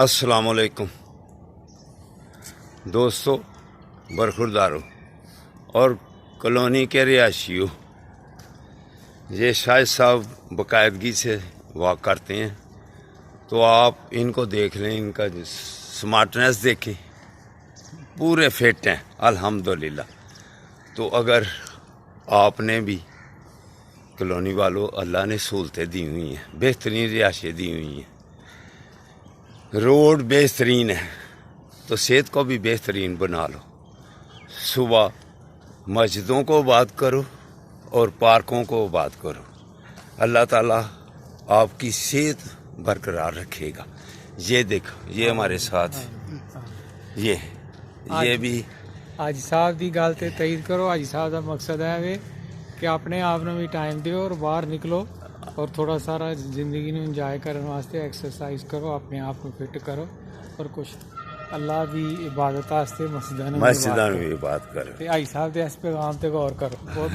السلام علیکم دوستوں، برخورداروں اور کالونی کے رہائشیوں، یہ شاہد صاحب باقاعدگی سے واک کرتے ہیں تو آپ ان کو دیکھ لیں، ان کا سمارٹنیس دیکھیں، پورے فٹ ہیں الحمدللہ۔ تو اگر آپ نے بھی کالونی والوں، اللہ نے سہولتیں دی ہوئی ہیں، بہترین رہائشیں دی ہوئی ہیں، روڈ بہترین ہے تو صحت کو بھی بہترین بنا لو۔ صبح مسجدوں کو بات کرو اور پارکوں کو بات کرو، اللہ تعالیٰ آپ کی صحت برقرار رکھے گا۔ یہ دیکھو، یہ ہمارے ساتھ یہ بھی حاجی صاحب دی گل تے تائید کرو۔ حاجی صاحب دا مقصد ہے کہ اپنے آپ نوں بھی ٹائم دیو اور باہر نکلو اور تھوڑا سارا زندگی نوں انجوائے کرنے واسطے ایکسرسائز کرو، اپنے آپ کو فٹ کرو اور کچھ اللہ دی عبادت واسطے مسجداں بھی بات کرو۔ تے حاجی صاحب دے اس پیغام تے غور کرو۔ بہت